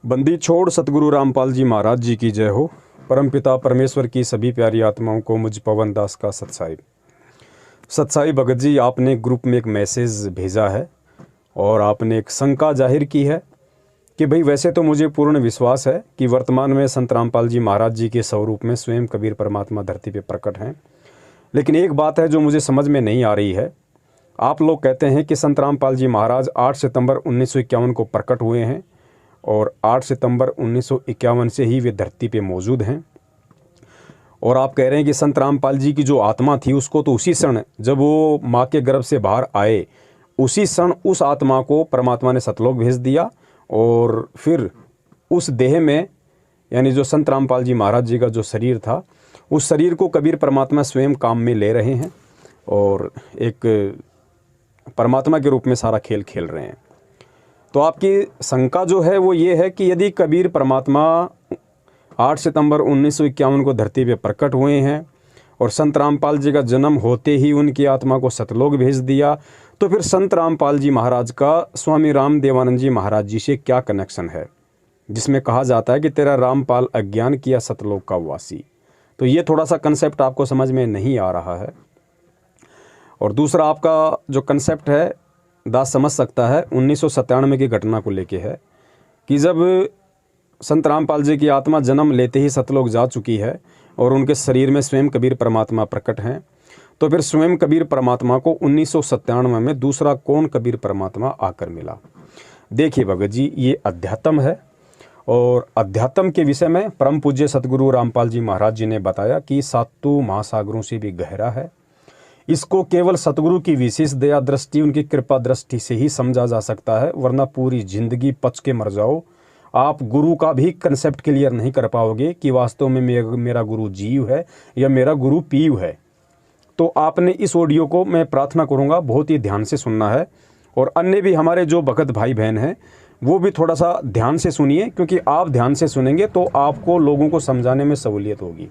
बंदी छोड़ सतगुरु रामपाल जी महाराज जी की जय हो। परमपिता परमेश्वर की सभी प्यारी आत्माओं को मुझ पवन दास का सत्साई भगत जी, आपने ग्रुप में एक मैसेज भेजा है और आपने एक शंका जाहिर की है कि भाई वैसे तो मुझे पूर्ण विश्वास है कि वर्तमान में संत रामपाल जी महाराज जी के स्वरूप में स्वयं कबीर परमात्मा धरती पे प्रकट हैं, लेकिन एक बात है जो मुझे समझ में नहीं आ रही है। आप लोग कहते हैं कि संत रामपाल जी महाराज 8 सितंबर 1951 को प्रकट हुए हैं और 8 सितंबर 1951 से ही वे धरती पे मौजूद हैं। और आप कह रहे हैं कि संत रामपाल जी की जो आत्मा थी उसको तो उसी क्षण जब वो माँ के गर्भ से बाहर आए, उसी क्षण उस आत्मा को परमात्मा ने सतलोक भेज दिया और फिर उस देह में, यानी जो संत रामपाल जी महाराज जी का जो शरीर था, उस शरीर को कबीर परमात्मा स्वयं काम में ले रहे हैं और एक परमात्मा के रूप में सारा खेल खेल रहे हैं। तो आपकी शंका जो है वो ये है कि यदि कबीर परमात्मा 8 सितंबर 1951 को धरती पे प्रकट हुए हैं और संत रामपाल जी का जन्म होते ही उनकी आत्मा को सतलोक भेज दिया, तो फिर संत रामपाल जी महाराज का स्वामी राम देवानंद जी महाराज जी से क्या कनेक्शन है, जिसमें कहा जाता है कि तेरा रामपाल अज्ञान किया सतलोक का वासी। तो ये थोड़ा सा कंसेप्ट आपको समझ में नहीं आ रहा है। और दूसरा आपका जो कंसेप्ट है दास समझ सकता है 1997 की घटना को लेके है कि जब संत रामपाल जी की आत्मा जन्म लेते ही सतलोक जा चुकी है और उनके शरीर में स्वयं कबीर परमात्मा प्रकट हैं, तो फिर स्वयं कबीर परमात्मा को 1997 में दूसरा कौन कबीर परमात्मा आकर मिला। देखिए भगत जी, ये अध्यात्म है और अध्यात्म के विषय में परम पूज्य सतगुरु रामपाल जी महाराज जी ने बताया कि सातों महासागरों से भी गहरा है। इसको केवल सतगुरु की विशेष दया दृष्टि, उनकी कृपा दृष्टि से ही समझा जा सकता है, वरना पूरी जिंदगी पच के मर जाओ, आप गुरु का भी कंसेप्ट क्लियर नहीं कर पाओगे कि वास्तव में मेरा गुरु जीव है या मेरा गुरु पीव है। तो आपने इस ऑडियो को, मैं प्रार्थना करूंगा, बहुत ही ध्यान से सुनना है और अन्य भी हमारे जो भगत भाई बहन हैं वो भी थोड़ा सा ध्यान से सुनिए, क्योंकि आप ध्यान से सुनेंगे तो आपको लोगों को समझाने में सहूलियत होगी।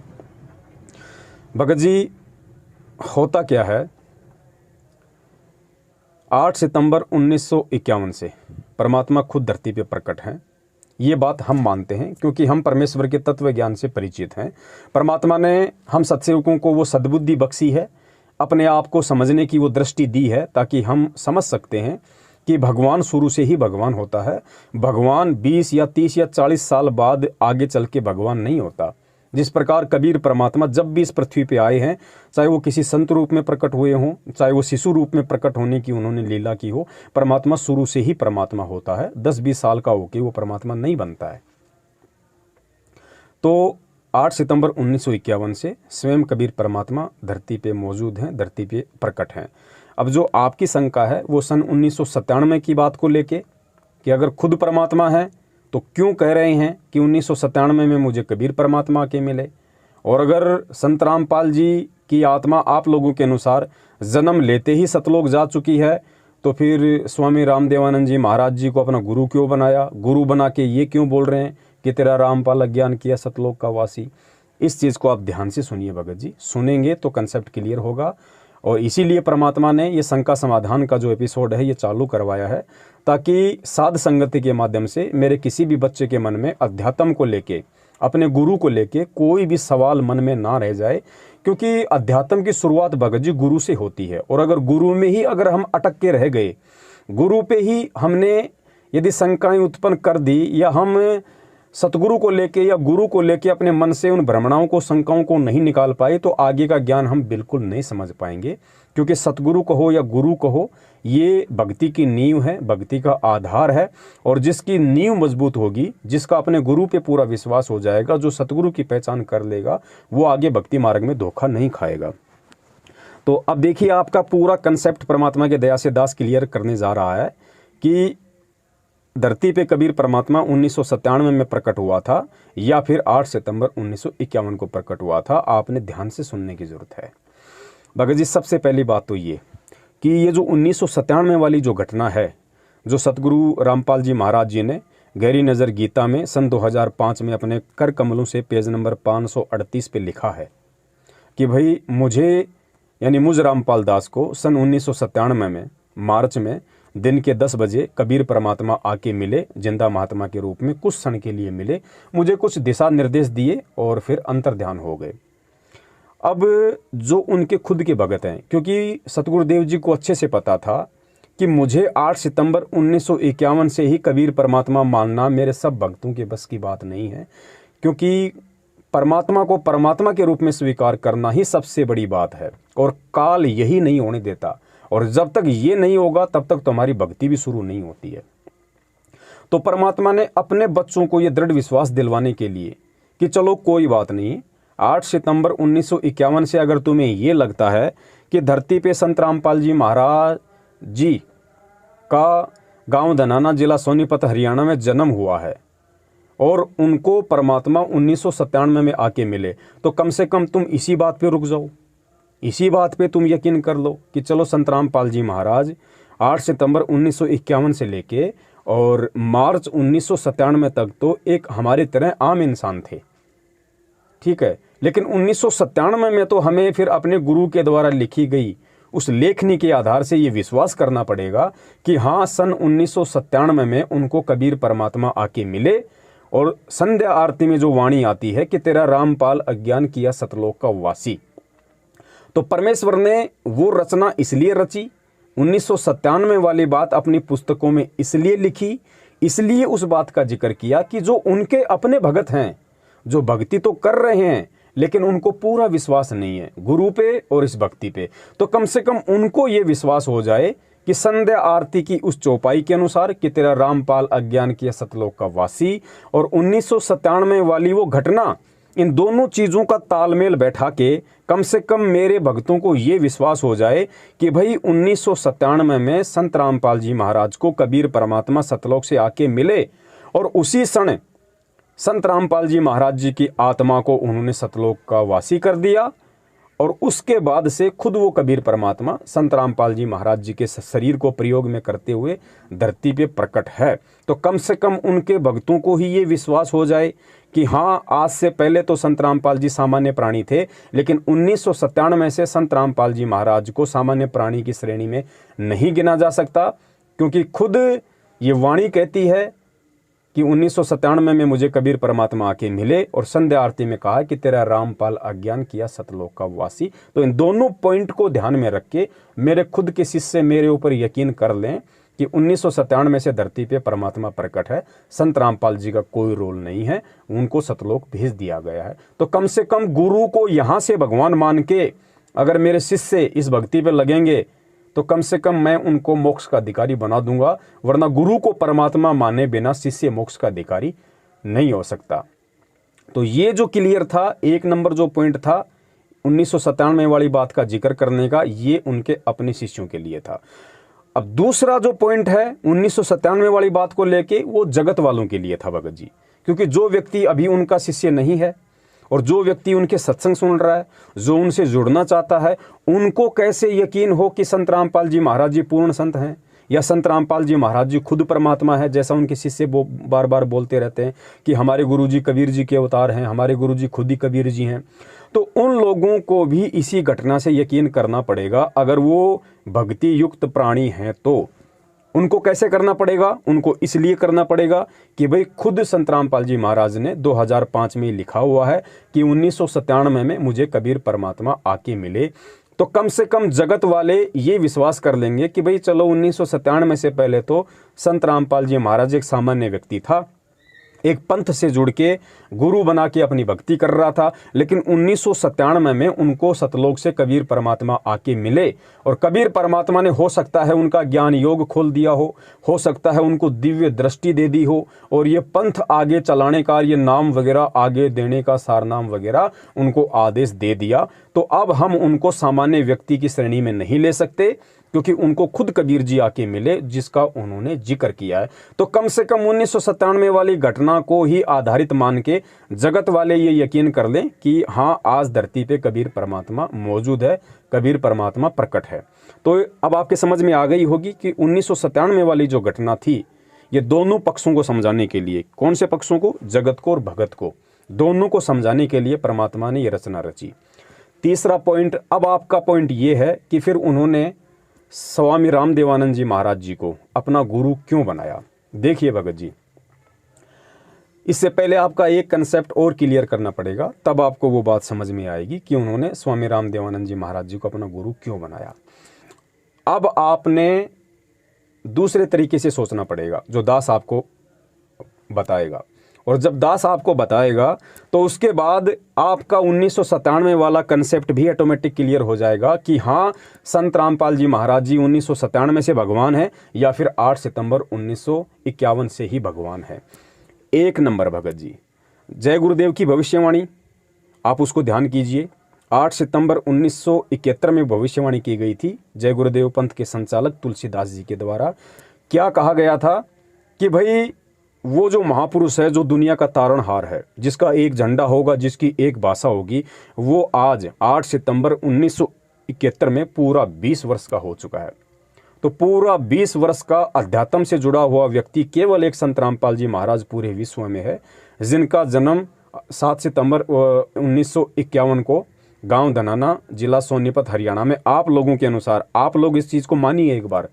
भगत जी, होता क्या है, 8 सितंबर 1951 से परमात्मा खुद धरती पे प्रकट हैं। ये बात हम मानते हैं क्योंकि हम परमेश्वर के तत्व ज्ञान से परिचित हैं। परमात्मा ने हम सत्सेवकों को वो सद्बुद्धि बख्शी है, अपने आप को समझने की वो दृष्टि दी है, ताकि हम समझ सकते हैं कि भगवान शुरू से ही भगवान होता है। भगवान 20 या 30 या 40 साल बाद आगे चल के भगवान नहीं होता। जिस प्रकार कबीर परमात्मा जब भी इस पृथ्वी पे आए हैं, चाहे वो किसी संत रूप में प्रकट हुए हों, चाहे वो शिशु रूप में प्रकट होने की उन्होंने लीला की हो, परमात्मा शुरू से ही परमात्मा होता है। 10-20 साल का होके वो परमात्मा नहीं बनता है। तो 8 सितंबर 1951 से स्वयं कबीर परमात्मा धरती पे मौजूद हैं, धरती पे प्रकट हैं। अब जो आपकी शंका है वो सन 1997 की बात को लेके कि अगर खुद परमात्मा है तो क्यों कह रहे हैं कि 1997 में मुझे कबीर परमात्मा के मिले, और अगर संत रामपाल जी की आत्मा आप लोगों के अनुसार जन्म लेते ही सतलोक जा चुकी है, तो फिर स्वामी राम देवानंद जी महाराज जी को अपना गुरु क्यों बनाया, गुरु बना के ये क्यों बोल रहे हैं कि तेरा रामपाल अज्ञान किया सतलोक का वासी। इस चीज़ को आप ध्यान से सुनिए भगत जी, सुनेंगे तो कंसेप्ट क्लियर होगा। और इसीलिए परमात्मा ने ये शंका समाधान का जो एपिसोड है ये चालू करवाया है, ताकि साध संगति के माध्यम से मेरे किसी भी बच्चे के मन में अध्यात्म को लेके, अपने गुरु को लेके कोई भी सवाल मन में ना रह जाए। क्योंकि अध्यात्म की शुरुआत भगत जी गुरु से होती है, और अगर गुरु में ही अगर हम अटक के रह गए, गुरु पे ही हमने यदि शंकाएं उत्पन्न कर दी, या हम सतगुरु को लेके या गुरु को लेके अपने मन से उन भ्रमणाओं को, शंकाओं को नहीं निकाल पाए, तो आगे का ज्ञान हम बिल्कुल नहीं समझ पाएंगे। क्योंकि सतगुरु कहो या गुरु कहो, ये भक्ति की नींव है, भक्ति का आधार है। और जिसकी नींव मजबूत होगी, जिसका अपने गुरु पे पूरा विश्वास हो जाएगा, जो सतगुरु की पहचान कर लेगा, वो आगे भक्ति मार्ग में धोखा नहीं खाएगा। तो अब देखिए, आपका पूरा कंसेप्ट परमात्मा के दया से दास क्लियर करने जा रहा है कि धरती पे कबीर परमात्मा 1997 में प्रकट हुआ था या फिर 8 सितंबर 1951 को प्रकट हुआ था। आपने ध्यान से सुनने की जरूरत है भगत जी। सबसे पहली बात तो ये कि ये जो 1997 वाली जो घटना है, जो सतगुरु रामपाल जी महाराज जी ने गहरी नज़र गीता में सन 2005 में अपने कर कमलों से पेज नंबर 538 पे लिखा है कि भाई मुझे, यानी मुझ रामपाल दास को सन 1997 में मार्च में दिन के 10 बजे कबीर परमात्मा आके मिले, जिंदा महात्मा के रूप में कुछ क्षण के लिए मिले, मुझे कुछ दिशा निर्देश दिए और फिर अंतर्ध्यान हो गए। अब जो उनके खुद के भगत हैं, क्योंकि सतगुरुदेव जी को अच्छे से पता था कि मुझे 8 सितंबर 1951 से ही कबीर परमात्मा मानना मेरे सब भक्तों के बस की बात नहीं है, क्योंकि परमात्मा को परमात्मा के रूप में स्वीकार करना ही सबसे बड़ी बात है और काल यही नहीं होने देता, और जब तक ये नहीं होगा तब तक तुम्हारी भक्ति भी शुरू नहीं होती है। तो परमात्मा ने अपने बच्चों को ये दृढ़ विश्वास दिलवाने के लिए कि चलो कोई बात नहीं, 8 सितंबर 1951 से अगर तुम्हें ये लगता है कि धरती पे संत रामपाल जी महाराज जी का गांव धनाना, जिला सोनीपत, हरियाणा में जन्म हुआ है और उनको परमात्मा 1997 में आके मिले, तो कम से कम तुम इसी बात पे रुक जाओ, इसी बात पे तुम यकीन कर लो कि चलो संत रामपाल जी महाराज 8 सितंबर 1951 से लेके और मार्च 1997 तक तो एक हमारी तरह आम इंसान थे, ठीक है। लेकिन 1997 में तो हमें फिर अपने गुरु के द्वारा लिखी गई उस लेखनी के आधार से ये विश्वास करना पड़ेगा कि हाँ, सन 1997 में उनको कबीर परमात्मा आके मिले और संध्या आरती में जो वाणी आती है कि तेरा रामपाल अज्ञान किया सतलोक का वासी, तो परमेश्वर ने वो रचना इसलिए रची, 1997 वाली बात अपनी पुस्तकों में इसलिए लिखी, इसलिए उस बात का जिक्र किया कि जो उनके अपने भगत हैं, जो भक्ति तो कर रहे हैं लेकिन उनको पूरा विश्वास नहीं है गुरु पे और इस भक्ति पे, तो कम से कम उनको ये विश्वास हो जाए कि संध्या आरती की उस चौपाई के अनुसार कि तेरा रामपाल अज्ञान किया सतलोक का वासी और 1997 वाली वो घटना, इन दोनों चीज़ों का तालमेल बैठा के कम से कम मेरे भक्तों को ये विश्वास हो जाए कि भाई 1997 में संत रामपाल जी महाराज को कबीर परमात्मा सतलोक से आके मिले और उसी क्षण संत रामपाल जी महाराज जी की आत्मा को उन्होंने सतलोक का वासी कर दिया और उसके बाद से खुद वो कबीर परमात्मा संत रामपाल जी महाराज जी के शरीर को प्रयोग में करते हुए धरती पे प्रकट है। तो कम से कम उनके भक्तों को ही ये विश्वास हो जाए कि हाँ, आज से पहले तो संत रामपाल जी सामान्य प्राणी थे, लेकिन 1997 से संत रामपाल जी महाराज को सामान्य प्राणी की श्रेणी में नहीं गिना जा सकता, क्योंकि खुद ये वाणी कहती है कि 1997 में मुझे कबीर परमात्मा आके मिले और संध्या आरती में कहा कि तेरा रामपाल अज्ञान किया सतलोक का वासी। तो इन दोनों पॉइंट को ध्यान में रख के मेरे खुद के शिष्य मेरे ऊपर यकीन कर लें कि 1997 से धरती पे परमात्मा प्रकट है, संत रामपाल जी का कोई रोल नहीं है, उनको सतलोक भेज दिया गया है। तो कम से कम गुरु को यहाँ से भगवान मान के अगर मेरे शिष्य इस भक्ति पे लगेंगे तो कम से कम मैं उनको मोक्ष का अधिकारी बना दूंगा, वरना गुरु को परमात्मा माने बिना शिष्य मोक्ष का अधिकारी नहीं हो सकता। तो ये जो क्लियर था, एक नंबर जो पॉइंट था 1997 वाली बात का जिक्र करने का, ये उनके अपने शिष्यों के लिए था। अब दूसरा जो पॉइंट है 1997 वाली बात को लेके, वो जगत वालों के लिए था भगत जी, क्योंकि जो व्यक्ति अभी उनका शिष्य नहीं है और जो व्यक्ति उनके सत्संग सुन रहा है, जो उनसे जुड़ना चाहता है, उनको कैसे यकीन हो कि संत रामपाल जी महाराज जी पूर्ण संत हैं या संत रामपाल जी महाराज जी खुद परमात्मा है, जैसा उनके शिष्य बार बार बोलते रहते हैं कि हमारे गुरुजी कबीर जी के अवतार हैं, हमारे गुरुजी खुद ही कबीर जी हैं। तो उन लोगों को भी इसी घटना से यकीन करना पड़ेगा। अगर वो भक्ति युक्त प्राणी हैं तो उनको कैसे करना पड़ेगा? उनको इसलिए करना पड़ेगा कि भाई खुद संत रामपाल जी महाराज ने 2005 में लिखा हुआ है कि 1997 में मुझे कबीर परमात्मा आके मिले। तो कम से कम जगत वाले ये विश्वास कर लेंगे कि भाई चलो 1997 से पहले तो संत रामपाल जी महाराज एक सामान्य व्यक्ति था, एक पंथ से जुड़ के गुरु बना के अपनी भक्ति कर रहा था, लेकिन 1997 में उनको सतलोक से कबीर परमात्मा आके मिले और कबीर परमात्मा ने हो सकता है उनका ज्ञान योग खोल दिया हो सकता है उनको दिव्य दृष्टि दे दी हो और ये पंथ आगे चलाने का, ये नाम वगैरह आगे देने का, सारनाम वगैरह उनको आदेश दे दिया। तो अब हम उनको सामान्य व्यक्ति की श्रेणी में नहीं ले सकते, क्योंकि उनको खुद कबीर जी आके मिले जिसका उन्होंने जिक्र किया है। तो कम से कम 1997 वाली घटना को ही आधारित मान के जगत वाले ये यकीन कर लें कि हाँ, आज धरती पे कबीर परमात्मा मौजूद है, कबीर परमात्मा प्रकट है। तो अब आपके समझ में आ गई होगी कि 1997 वाली जो घटना थी, ये दोनों पक्षों को समझाने के लिए, कौन से पक्षों को? जगत को और भगत को, दोनों को समझाने के लिए परमात्मा ने ये रचना रची। तीसरा पॉइंट, अब आपका पॉइंट ये है कि फिर उन्होंने स्वामी रामदेवानंद जी महाराज जी को अपना गुरु क्यों बनाया? देखिए भगत जी, इससे पहले आपका एक कंसेप्ट और क्लियर करना पड़ेगा, तब आपको वो बात समझ में आएगी कि उन्होंने स्वामी रामदेवानंद जी महाराज जी को अपना गुरु क्यों बनाया। अब आपने दूसरे तरीके से सोचना पड़ेगा, जो दास आपको बताएगा। और जब दास आपको बताएगा तो उसके बाद आपका 1997 वाला कंसेप्ट भी ऑटोमेटिक क्लियर हो जाएगा कि हाँ, संत रामपाल जी महाराज जी 1997 से भगवान है या फिर 8 सितंबर 1951 से ही भगवान है। एक नंबर भगत जी, जय गुरुदेव की भविष्यवाणी आप उसको ध्यान कीजिए। 8 सितंबर 1971 में भविष्यवाणी की गई थी जय गुरुदेव पंथ के संचालक तुलसीदास जी के द्वारा। क्या कहा गया था कि भाई वो जो महापुरुष है, जो दुनिया का तारणहार है, जिसका एक झंडा होगा, जिसकी एक भाषा होगी, वो आज 8 सितंबर 1971 में पूरा 20 वर्ष का हो चुका है। तो पूरा 20 वर्ष का अध्यात्म से जुड़ा हुआ व्यक्ति केवल एक संत रामपाल जी महाराज पूरे विश्व में है, जिनका जन्म 7 सितंबर 1951 को गांव धनाना, जिला सोनीपत, हरियाणा में, आप लोगों के अनुसार, आप लोग इस चीज़ को मानिए एक बार,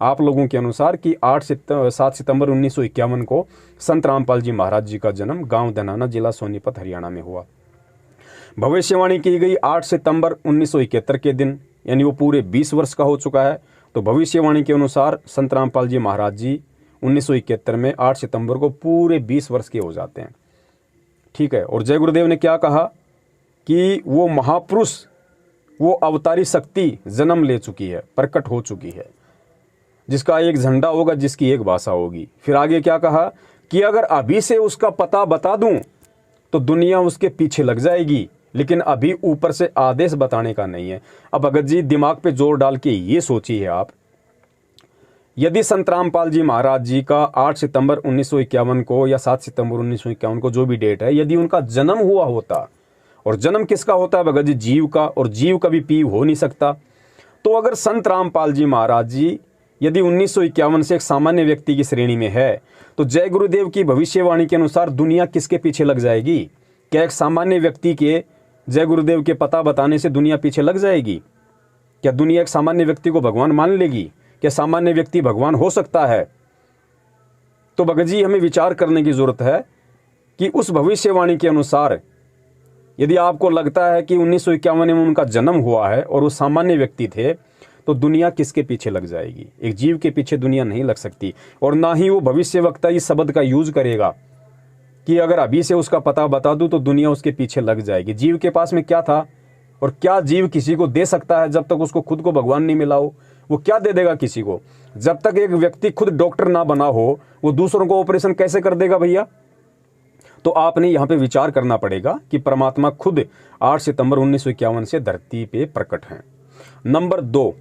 आप लोगों के अनुसार कि 7 सितंबर 1951 को संत रामपाल जी महाराज जी का जन्म गांव धनाना, जिला सोनीपत, हरियाणा में हुआ। भविष्यवाणी की गई 8 सितंबर 1971 के दिन, यानी वो पूरे 20 वर्ष का हो चुका है। तो भविष्यवाणी के अनुसार संत रामपाल जी महाराज जी 1971 में 8 सितंबर को पूरे 20 वर्ष के हो जाते हैं। ठीक है। और जय गुरुदेव ने क्या कहा कि वो महापुरुष, वो अवतारी शक्ति जन्म ले चुकी है, प्रकट हो चुकी है, जिसका एक झंडा होगा, जिसकी एक भाषा होगी। फिर आगे क्या कहा कि अगर अभी से उसका पता बता दूं तो दुनिया उसके पीछे लग जाएगी, लेकिन अभी ऊपर से आदेश बताने का नहीं है। अब भगत जी दिमाग पे जोर डाल के ये सोचिए आप, यदि संत रामपाल जी महाराज जी का 8 सितंबर 1951 को या 7 सितंबर 1951 को जो भी डेट है, यदि उनका जन्म हुआ होता, और जन्म किसका होता है भगत जी? जीव का, और जीव कभी पीव हो नहीं सकता। तो अगर संत रामपाल जी महाराज जी यदि 1951 से एक सामान्य व्यक्ति की श्रेणी में है, तो जय गुरुदेव की भविष्यवाणी के अनुसार दुनिया किसके पीछे लग जाएगी? क्या एक सामान्य व्यक्ति के जय गुरुदेव के पता बताने से दुनिया पीछे लग जाएगी? क्या दुनिया एक सामान्य व्यक्ति को भगवान मान लेगी? क्या सामान्य व्यक्ति भगवान हो सकता है? तो भगत जी हमें विचार करने की जरूरत है कि उस भविष्यवाणी के अनुसार यदि आपको लगता है कि 1951 में उनका जन्म हुआ है और वो सामान्य व्यक्ति थे, तो दुनिया किसके पीछे लग जाएगी? एक जीव के पीछे दुनिया नहीं लग सकती। और ना ही वो भविष्यवक्ता इस शब्द का यूज करेगा कि अगर अभी से उसका पता बता दूं तो दुनिया उसके पीछे लग जाएगी। जीव के पास में क्या था, और क्या जीव किसी को दे सकता है जब तक उसको खुद को भगवान नहीं मिला हो? वो क्या दे देगा किसी को? जब तक एक व्यक्ति खुद डॉक्टर ना बना हो, वो दूसरों को ऑपरेशन कैसे कर देगा भैया? तो आपने यहाँ पे विचार करना पड़ेगा कि परमात्मा खुद 8 सितंबर 1951 से धरती पे प्रकट हैं। नंबर 2,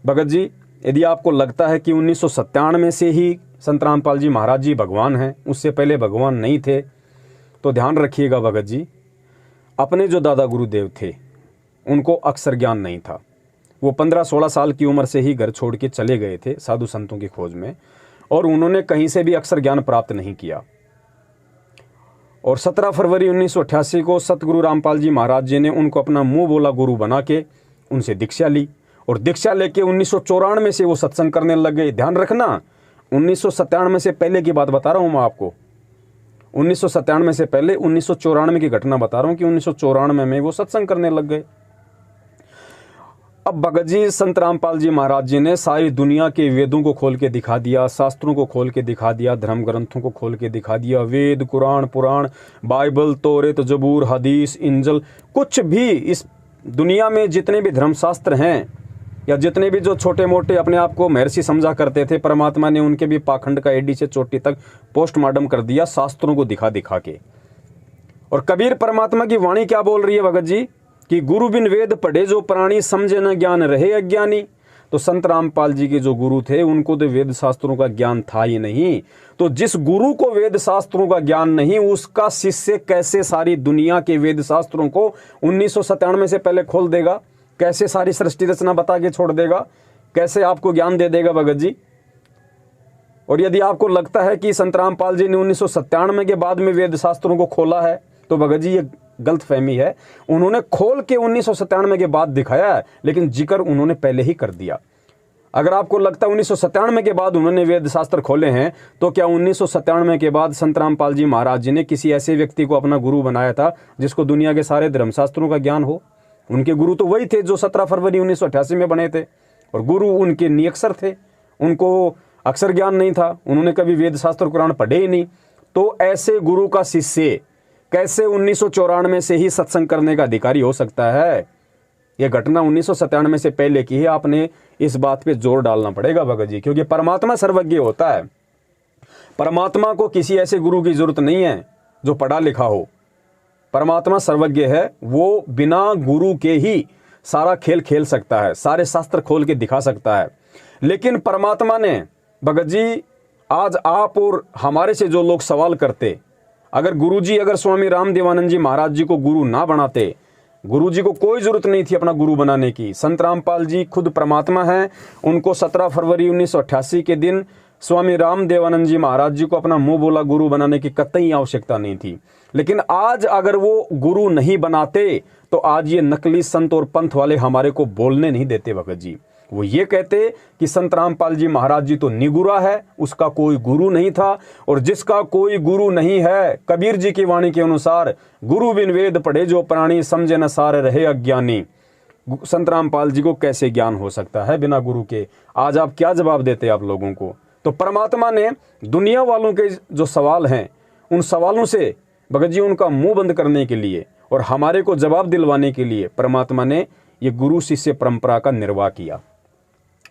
भगत जी यदि आपको लगता है कि 1997 से ही संत रामपाल जी महाराज जी भगवान हैं, उससे पहले भगवान नहीं थे, तो ध्यान रखिएगा भगत जी, अपने जो दादा गुरुदेव थे उनको अक्षर ज्ञान नहीं था। वो 15-16 साल की उम्र से ही घर छोड़ के चले गए थे साधु संतों की खोज में, और उन्होंने कहीं से भी अक्षर ज्ञान प्राप्त नहीं किया। और 17 फरवरी 1988 को सतगुरु रामपाल जी महाराज जी ने उनको अपना मुंह बोला गुरु बना के उनसे दीक्षा ली, और दीक्षा लेके 1994 से वो सत्संग करने लग गए। ध्यान रखना, 1997 से पहले की बात बता रहा हूँ मैं आपको, 1997 से पहले 1994 की घटना बता रहा हूँ कि 1994 में वो सत्संग करने लग गए। अब भगत जी संत रामपाल जी महाराज जी ने सारी दुनिया के वेदों को खोल के दिखा दिया, शास्त्रों को खोल के दिखा दिया, धर्म ग्रंथों को खोल के दिखा दिया, वेद, कुरान, पुराण, बाइबल, तौरेत, जबूर, हदीस, इंजल, कुछ भी इस दुनिया में जितने भी धर्मशास्त्र हैं या जितने भी जो छोटे मोटे अपने आप को महर्षि समझा करते थे, परमात्मा ने उनके भी पाखंड का एडी से चोटी तक पोस्टमार्टम कर दिया शास्त्रों को दिखा दिखा के। और कबीर परमात्मा की वाणी क्या बोल रही है भगत जी कि गुरु बिन वेद पढ़े जो प्राणी, समझे न ज्ञान रहे अज्ञानी। तो संत रामपाल जी के जो गुरु थे उनको तो वेद शास्त्रों का ज्ञान था ही नहीं। तो जिस गुरु को वेद शास्त्रों का ज्ञान नहीं, उसका शिष्य कैसे सारी दुनिया के वेद शास्त्रों को 1997 से पहले खोल देगा? कैसे सारी सृष्टि रचना बता के छोड़ देगा? कैसे आपको ज्ञान दे देगा भगत जी? और यदि आपको लगता है कि संत रामपाल जी ने 1997 के बाद में वेद शास्त्रों को खोला है, तो भगत जी ये गलतफहमी है, उन्होंने खोल के 1997 के बाद दिखाया है, लेकिन जिक्र उन्होंने पहले ही कर दिया। अगर आपको लगता है 1997 के बाद उन्होंने वेद शास्त्र खोले हैं, तो क्या 1997 के बाद संत रामपाल जी महाराज जी ने किसी ऐसे व्यक्ति को अपना गुरु बनाया था जिसको दुनिया के सारे धर्मशास्त्रों का ज्ञान हो? उनके गुरु तो वही थे जो 17 फरवरी 1988 में बने थे, और गुरु उनके निरक्षर थे, उनको अक्षर ज्ञान नहीं था, उन्होंने कभी वेद शास्त्र कुरान पढ़े ही नहीं। तो ऐसे गुरु का शिष्य कैसे 1994 से ही सत्संग करने का अधिकारी हो सकता है? यह घटना 1997 से पहले की है। आपने इस बात पे जोर डालना पड़ेगा भगत जी, क्योंकि परमात्मा सर्वज्ञ होता है। परमात्मा को किसी ऐसे गुरु की जरूरत नहीं है जो पढ़ा लिखा हो। परमात्मा सर्वज्ञ है, वो बिना गुरु के ही सारा खेल खेल सकता है, सारे शास्त्र खोल के दिखा सकता है। लेकिन परमात्मा ने भगत जी, आज आप और हमारे से जो लोग सवाल करते, अगर गुरुजी, अगर स्वामी रामदेवानंद जी महाराज जी को गुरु ना बनाते, गुरुजी को कोई जरूरत नहीं थी अपना गुरु बनाने की। संत रामपाल जी खुद परमात्मा हैं, उनको 17 फरवरी 1988 के दिन स्वामी रामदेवानंद जी महाराज जी को अपना मुंह बोला गुरु बनाने की कतई आवश्यकता नहीं थी। लेकिन आज अगर वो गुरु नहीं बनाते तो आज ये नकली संत और पंथ वाले हमारे को बोलने नहीं देते भगत जी। वो ये कहते कि संत रामपाल जी महाराज जी तो निगुरा है, उसका कोई गुरु नहीं था, और जिसका कोई गुरु नहीं है, कबीर जी की वाणी के अनुसार, गुरु बिन वेद पढ़े जो प्राणी, समझे न सार रहे अज्ञानी। संत रामपाल जी को कैसे ज्ञान हो सकता है बिना गुरु के? आज आप क्या जवाब देते आप लोगों को? तो परमात्मा ने दुनिया वालों के जो सवाल हैं, उन सवालों से भगत जी उनका मुंह बंद करने के लिए और हमारे को जवाब दिलवाने के लिए परमात्मा ने ये गुरु शिष्य परंपरा का निर्वाह किया।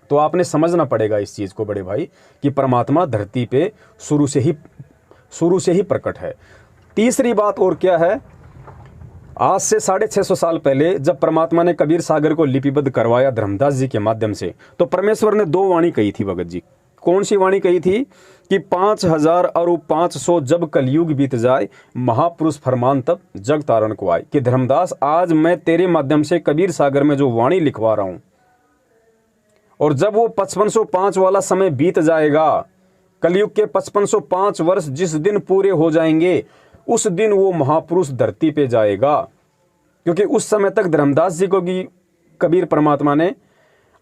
तो आपने समझना पड़ेगा इस चीज को बड़े भाई, कि परमात्मा धरती पे शुरू से ही प्रकट है। तीसरी बात और क्या है, आज से 650 साल पहले जब परमात्मा ने कबीर सागर को लिपिबद्ध करवाया धर्मदास जी के माध्यम से, तो परमेश्वर ने 2 वाणी कही थी भगत जी। कौन सी वाणी कही थी? कि 5000 और 500 जब कलयुग बीत जाए, महापुरुष फरमान तब जग तारण को आए। कि धर्मदास, आज मैं तेरे माध्यम से कबीर सागर में जो वाणी लिखवा रहा हूं, और जब वो 5505 वाला समय बीत जाएगा, कलयुग के 5505 वर्ष जिस दिन पूरे हो जाएंगे, उस दिन वो महापुरुष धरती पे जाएगा। क्योंकि उस समय तक धर्मदास जी को भी कबीर परमात्मा ने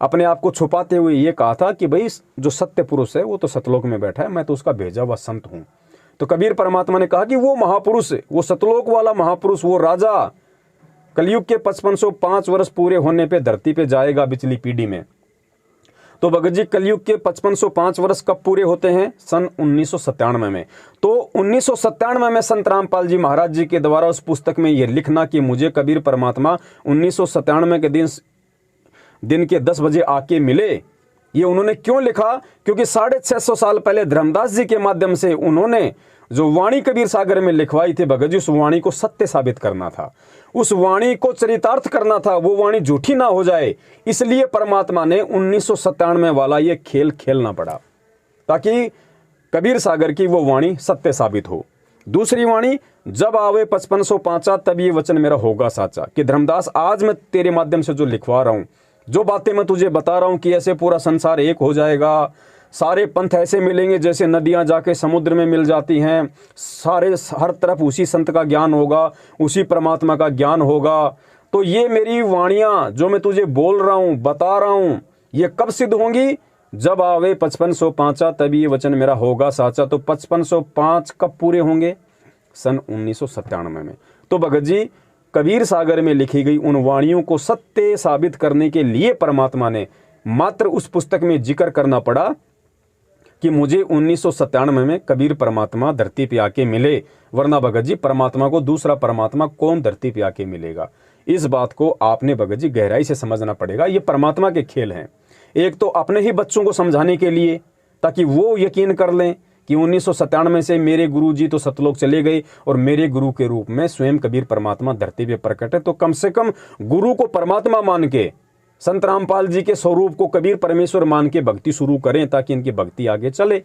अपने आप को छुपाते हुए ये कहा था कि भाई जो सत्य पुरुष है वो तो सतलोक में बैठा है, मैं तो उसका भेजा हुआ संत हूं। तो कबीर परमात्मा ने कहा कि वो महापुरुष, वो सतलोक वाला महापुरुष, वो राजा कलयुग के 5505 वर्ष पूरे होने पे धरती पे जाएगा पिछली पीढ़ी में। तो भगत जी, कलयुग के 5505 वर्ष कब पूरे होते हैं? सन 1997 में। तो 1997 में संत रामपाल जी महाराज जी के द्वारा उस पुस्तक में यह लिखना कि मुझे कबीर परमात्मा 1997 के दिन के 10 बजे आके मिले, ये उन्होंने क्यों लिखा? क्योंकि 650 साल पहले धर्मदास जी के माध्यम से उन्होंने जो वाणी कबीर सागर में लिखवाई थी भगत जी, उस वाणी को सत्य साबित करना था, उस वाणी को चरितार्थ करना था, वो वाणी झूठी ना हो जाए। इसलिए परमात्मा ने 1997 वाला ये खेल खेलना पड़ा, ताकि कबीर सागर की वो वाणी सत्य साबित हो। दूसरी वाणी, जब आवे 5505 तब ये वचन मेरा होगा साचा। कि धर्मदास, आज मैं तेरे माध्यम से जो लिखवा रहा हूं, जो बातें मैं तुझे बता रहा हूं कि ऐसे पूरा संसार एक हो जाएगा, सारे पंथ ऐसे मिलेंगे जैसे नदियां जाके समुद्र में मिल जाती हैं, सारे हर तरफ उसी संत का ज्ञान होगा, उसी परमात्मा का ज्ञान होगा। तो ये मेरी वाणियां जो मैं तुझे बोल रहा हूं, बता रहा हूं, ये कब सिद्ध होंगी? जब आवे 5505 तभी ये वचन मेरा होगा साचा। तो 5505 कब पूरे होंगे? सन 1997 में। तो भगत जी, कबीर सागर में लिखी गई उन वाणियों को सत्य साबित करने के लिए परमात्मा ने मात्र उस पुस्तक में जिक्र करना पड़ा कि मुझे 1997 में कबीर परमात्मा धरती पे आके मिले, वरना भगत जी परमात्मा को दूसरा परमात्मा कौन धरती पे आके मिलेगा? इस बात को आपने भगत जी गहराई से समझना पड़ेगा। ये परमात्मा के खेल हैं। एक तो अपने ही बच्चों को समझाने के लिए, ताकि वो यकीन कर लें कि 1997 से मेरे गुरु जी तो सतलोक चले गए और मेरे गुरु के रूप में स्वयं कबीर परमात्मा धरती पे प्रकट है। तो कम से कम गुरु को परमात्मा मान के, संत रामपाल जी के स्वरूप को कबीर परमेश्वर मान के भक्ति शुरू करें, ताकि इनकी भक्ति आगे चले।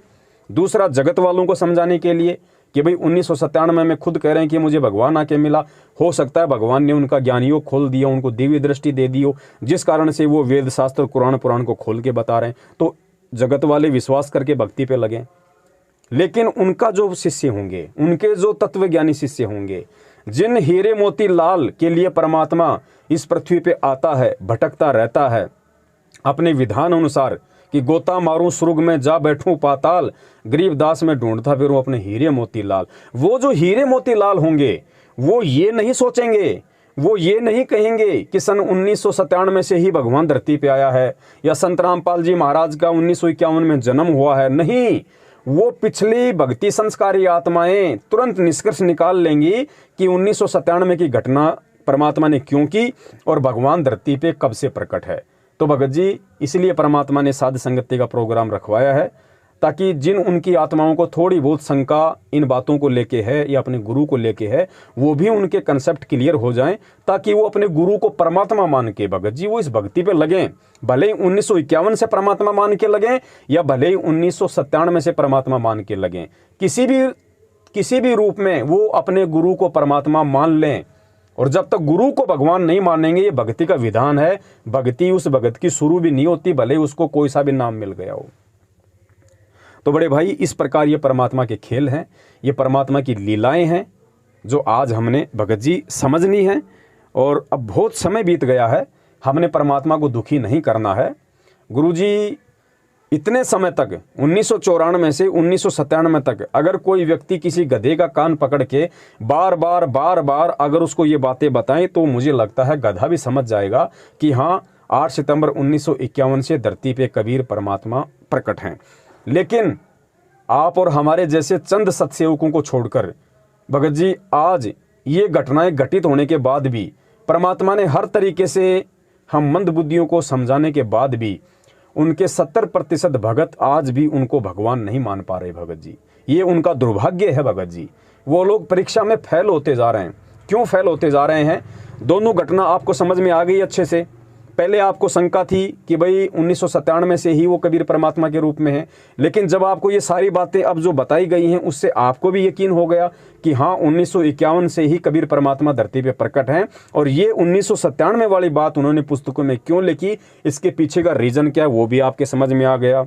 दूसरा, जगत वालों को समझाने के लिए कि भाई 1997 में खुद कह रहे हैं कि मुझे भगवान आके मिला, हो सकता है भगवान ने उनका ज्ञानियों खोल दिया, उनको दिव्य दृष्टि दे दी हो, जिस कारण से वो वेद शास्त्र कुरान पुराण को खोल के बता रहे हैं। तो जगत वाले विश्वास करके भक्ति पे लगे, लेकिन उनका जो शिष्य होंगे, उनके जो तत्वज्ञानी शिष्य होंगे, जिन हीरे मोती लाल के लिए परमात्मा इस पृथ्वी पे आता है, भटकता रहता है अपने विधान अनुसार कि गोता मारूं स्वर्ग में जा बैठूं पाताल, गरीबदास में ढूंढता फिरूं अपने हीरे मोती लाल। वो जो हीरे मोती लाल होंगे वो ये नहीं सोचेंगे, वो ये नहीं कहेंगे कि सन 1997 से ही भगवान धरती पे आया है या संत रामपाल जी महाराज का 1951 में जन्म हुआ है। नहीं, वो पिछली भक्ति संस्कारी आत्माएं तुरंत निष्कर्ष निकाल लेंगी कि 1997 की घटना परमात्मा ने क्यों की और भगवान धरती पे कब से प्रकट है। तो भगत जी, इसलिए परमात्मा ने साध संगति का प्रोग्राम रखवाया है ताकि जिन उनकी आत्माओं को थोड़ी बहुत शंका इन बातों को लेके है या अपने गुरु को लेके है, वो भी उनके कंसेप्ट क्लियर हो जाएं, ताकि वो अपने गुरु को परमात्मा मान के भगत जी वो इस भक्ति पे लगें। भले ही 1951 से परमात्मा मान के लगें या भले ही 1997 से परमात्मा मान के लगें, किसी भी रूप में वो अपने गुरु को परमात्मा मान लें। और जब तक गुरु को भगवान नहीं मानेंगे, ये भक्ति का विधान है, भक्ति उस भगत की शुरू भी नहीं होती, भले ही उसको कोई सा भी नाम मिल गया हो। तो बड़े भाई, इस प्रकार ये परमात्मा के खेल हैं, ये परमात्मा की लीलाएं हैं जो आज हमने भगत जी समझनी है। और अब बहुत समय बीत गया है, हमने परमात्मा को दुखी नहीं करना है। गुरुजी इतने समय तक 1994 से 1997 तक अगर कोई व्यक्ति किसी गधे का कान पकड़ के बार बार अगर उसको ये बातें बताएं तो मुझे लगता है गधा भी समझ जाएगा कि हाँ, 8 सितंबर 1951 से धरती पे कबीर परमात्मा प्रकट हैं। लेकिन आप और हमारे जैसे चंद सत्सेवकों को छोड़कर भगत जी आज ये घटनाएं घटित होने के बाद भी परमात्मा ने हर तरीके से हम मंदबुद्धियों को समझाने के बाद भी उनके 70% भगत आज भी उनको भगवान नहीं मान पा रहे। भगत जी, ये उनका दुर्भाग्य है। भगत जी, वो लोग परीक्षा में फेल होते जा रहे हैं। क्यों फेल होते जा रहे हैं? दोनों घटना आपको समझ में आ गई अच्छे से। पहले आपको शंका थी कि भाई 1997 से ही वो कबीर परमात्मा के रूप में है, लेकिन जब आपको ये सारी बातें अब जो बताई गई हैं उससे आपको भी यकीन हो गया कि हाँ, 1951 से ही कबीर परमात्मा धरती पे प्रकट हैं। और ये 1997 वाली बात उन्होंने पुस्तकों में क्यों लिखी, इसके पीछे का रीजन क्या है, वो भी आपके समझ में आ गया।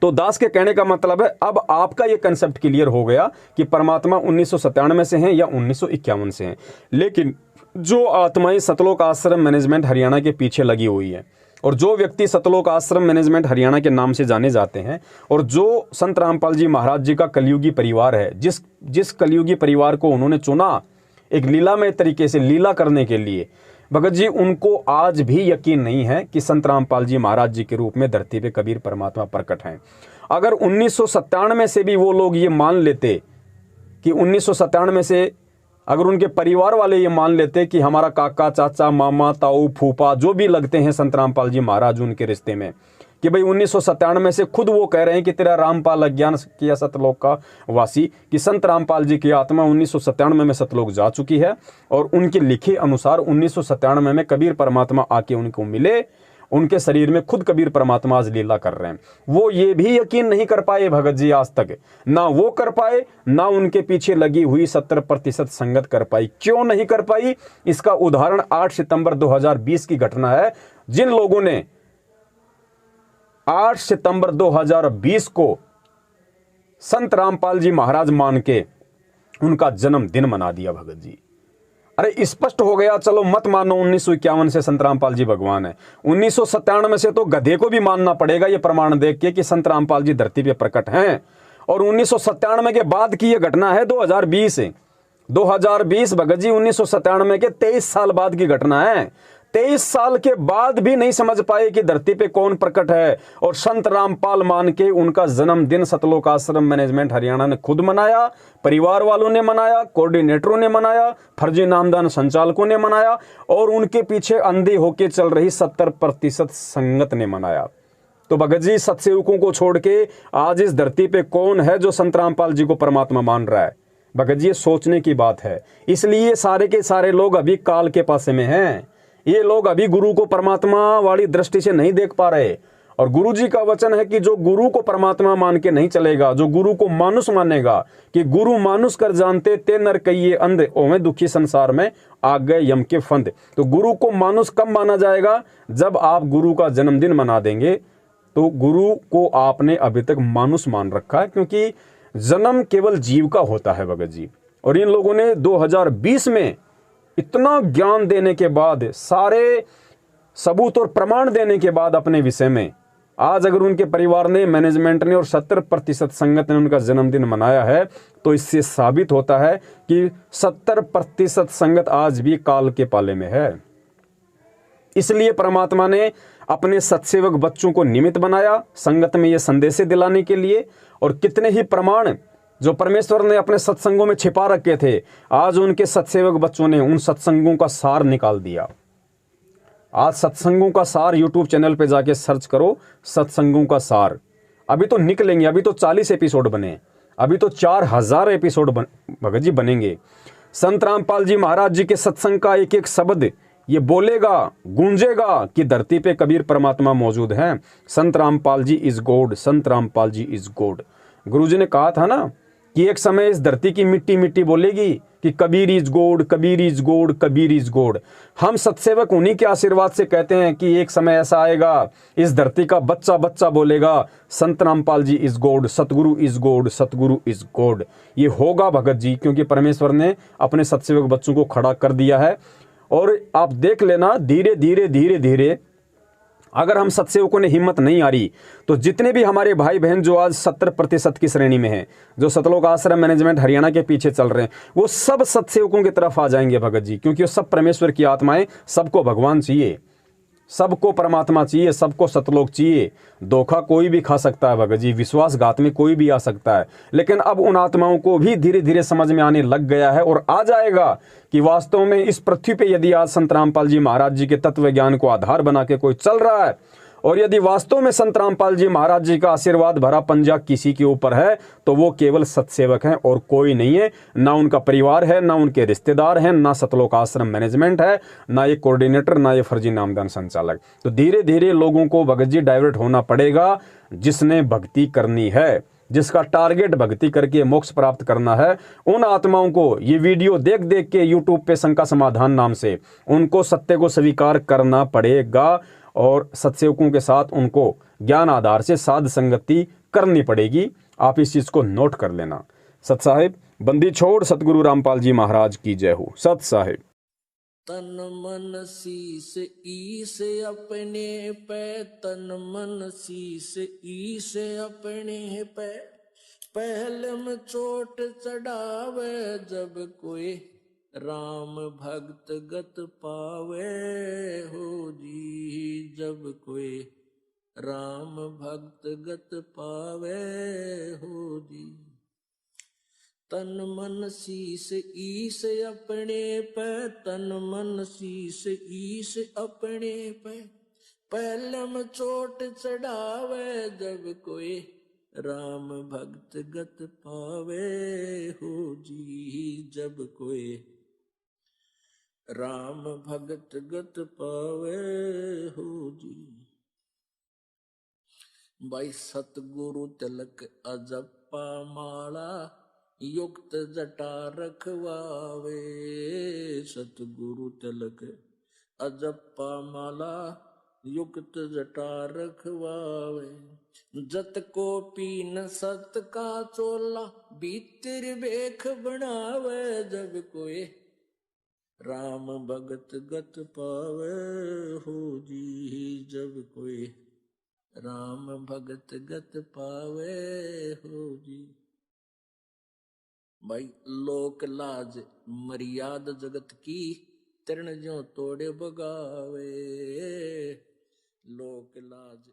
तो दास के कहने का मतलब है अब आपका ये कंसेप्ट क्लियर हो गया कि परमात्मा 1997 से हैं या 1951 से हैं। लेकिन जो आत्माएं सतलोक आश्रम मैनेजमेंट हरियाणा के पीछे लगी हुई है और जो व्यक्ति सतलोक आश्रम मैनेजमेंट हरियाणा के नाम से जाने जाते हैं और जो संत रामपाल जी महाराज जी का कलयुगी परिवार है, जिस कलयुगी परिवार को उन्होंने चुना एक लीलामय तरीके से लीला करने के लिए, भगत जी उनको आज भी यकीन नहीं है कि संत रामपाल जी महाराज जी के रूप में धरती पे कबीर परमात्मा प्रकट हैं। अगर 1997 से भी वो लोग ये मान लेते कि 1997 से अगर उनके परिवार वाले ये मान लेते कि हमारा काका, चाचा, मामा, ताऊ, फूफा जो भी लगते हैं संत रामपाल जी महाराज उनके रिश्ते में, कि भाई 1997 से खुद वो कह रहे हैं कि तेरा रामपाल अज्ञान किया सतलोक का वासी, कि संत रामपाल जी की आत्मा 1997 में सतलोक जा चुकी है और उनके लिखे अनुसार 1997 में कबीर परमात्मा आके उनको मिले, उनके शरीर में खुद कबीर परमात्मा आज लीला कर रहे हैं। वो ये भी यकीन नहीं कर पाए भगत जी आज तक, ना वो कर पाए ना उनके पीछे लगी हुई 70% संगत कर पाई। क्यों नहीं कर पाई? इसका उदाहरण 8 सितंबर 2020 की घटना है। जिन लोगों ने 8 सितंबर 2020 को संत रामपाल जी महाराज मान के उनका जन्मदिन मना दिया। भगत जी, अरे स्पष्ट हो गया, चलो मत मानो 1951 से संत रामपाल जी भगवान है, 1997 से तो गधे को भी मानना पड़ेगा ये प्रमाण देख के कि संत रामपाल जी धरती पे प्रकट हैं। और 1997 के बाद की ये घटना है 2020 भगत जी 1997 के 23 साल बाद की घटना है। 23 साल के बाद भी नहीं समझ पाए कि धरती पे कौन प्रकट है और संत रामपाल मान के उनका जन्मदिन सतलोक आश्रम मैनेजमेंट हरियाणा ने खुद मनाया, परिवार वालों ने मनाया, कोऑर्डिनेटरों ने मनाया, फर्जी नामदान संचालकों ने मनाया और उनके पीछे अंधे होके चल रही 70% संगत ने मनाया। तो भगत जी, सत्सेवकों को छोड़ के आज इस धरती पे कौन है जो संत रामपाल जी को परमात्मा मान रहा है? भगत जी, ये सोचने की बात है। इसलिए सारे के सारे लोग अभी काल के पासे में हैं। ये लोग अभी गुरु को परमात्मा वाली दृष्टि से नहीं देख पा रहे। और गुरु जी का वचन है कि जो गुरु को परमात्मा मान के नहीं चलेगा, जो गुरु को मानुष मानेगा, कि गुरु मानुष कर जानते ते नर कहिए अंध, ओवें दुखी संसार में आ गए यम के फंद। तो गुरु को मानुष कब माना जाएगा? जब आप गुरु का जन्मदिन मना देंगे तो गुरु को आपने अभी तक मानुष मान रखा है, क्योंकि जन्म केवल जीव का होता है भगत जी। और इन लोगों ने 2020 में इतना ज्ञान देने के बाद, सारे सबूत और प्रमाण देने के बाद अपने विषय में, आज अगर उनके परिवार ने, मैनेजमेंट ने और 70% संगत ने उनका जन्मदिन मनाया है, तो इससे साबित होता है कि 70% संगत आज भी काल के पाले में है। इसलिए परमात्मा ने अपने सत्सेवक बच्चों को निमित्त बनाया संगत में ये संदेशे दिलाने के लिए। और कितने ही प्रमाण जो परमेश्वर ने अपने सत्संगों में छिपा रखे थे, आज उनके सत्सेवक बच्चों ने उन सत्संगों का सार निकाल दिया। आज सत्संगों का सार यूट्यूब चैनल पे जाके सर्च करो, सत्संगों का सार। अभी तो निकलेंगे, अभी तो 40 एपिसोड बने, अभी तो 4000 एपिसोड भगत जी बनेंगे। संत रामपाल जी महाराज जी के सत्संग का एक एक शब्द ये बोलेगा, गूंजेगा कि धरती पे कबीर परमात्मा मौजूद हैं। संत Rampal ji is God, Sant Rampal ji is God. गुरुजी ने कहा था ना कि एक समय इस धरती की मिट्टी मिट्टी बोलेगी कि Kabir is God, Kabir is God, Kabir is God. हम सत्सेवक उन्हीं के आशीर्वाद से कहते हैं कि एक समय ऐसा आएगा, इस धरती का बच्चा बच्चा बोलेगा संत Rampal ji is God, Satguru is God, Satguru is God. ये होगा भगत जी, क्योंकि परमेश्वर ने अपने सत्सेवक बच्चों को खड़ा कर दिया है। और आप देख लेना, धीरे धीरे धीरे धीरे अगर हम सत्सेवकों ने हिम्मत नहीं आ रही, तो जितने भी हमारे भाई बहन जो आज 70% की श्रेणी में हैं, जो सतलोक आश्रम मैनेजमेंट हरियाणा के पीछे चल रहे हैं, वो सब सत्सेवकों की तरफ आ जाएंगे भगत जी, क्योंकि वो सब परमेश्वर की आत्माएं। सबको भगवान चाहिए, सबको परमात्मा चाहिए, सबको सतलोक चाहिए। धोखा कोई भी खा सकता है भगत जी, विश्वासघात में कोई भी आ सकता है, लेकिन अब उन आत्माओं को भी धीरे धीरे समझ में आने लग गया है और आ जाएगा कि वास्तव में इस पृथ्वी पे यदि आज संत रामपाल जी महाराज जी के तत्व ज्ञान को आधार बना के कोई चल रहा है, और यदि वास्तव में संत रामपाल जी महाराज जी का आशीर्वाद भरा पंजा किसी के ऊपर है, तो वो केवल सत्सेवक हैं और कोई नहीं है। ना उनका परिवार है, ना उनके रिश्तेदार हैं, ना सतलोक आश्रम मैनेजमेंट है, ना ये कोऑर्डिनेटर, ना ये फर्जी नामदान संचालक। तो धीरे धीरे लोगों को भगत जी डाइवर्ट होना पड़ेगा। जिसने भक्ति करनी है, जिसका टारगेट भक्ति करके मोक्ष प्राप्त करना है, उन आत्माओं को ये वीडियो देख देख के यूट्यूब पे शंका समाधान नाम से उनको सत्य को स्वीकार करना पड़ेगा और सत्सेवकों के साथ उनको ज्ञान आधार से साध संगति करनी पड़ेगी। आप इस चीज को नोट कर लेना। सत साहिब बंदी छोड़ सतगुरु रामपाल जी महाराज की जय हो। सत साहिब। तन मन शीस ईस अपने पे, तन मन शीस ईस अपने पे, पहले में चोट चढ़ावे जब कोई राम भक्त गत पावे हो जी, जब कोई राम भक्त गत पावे हो जी। तन मन शीस ईस अपने पे, तन मन शीस ईस अपने पे, पहलम चोट चढ़ावे जब कोई राम भक्त गत पावे हो जी, जब कोई राम भगत गत पावे हो जी। भाई सतगुरु तिलक अजप्पा माला, युक्त जटा रखवावे, सतगुरु तिलक अजप्पा माला, युक्त जटा रखवावे। जत को पीन सत का चोला, भीतर बेख बनावे जब कोई राम भगत गत पावे हो जी, जब कोई राम भगत गत पावे हो जी। भाई लोक लाज मर्याद जगत की, तृण ज्यों तोड़े बगावे, लोक लाज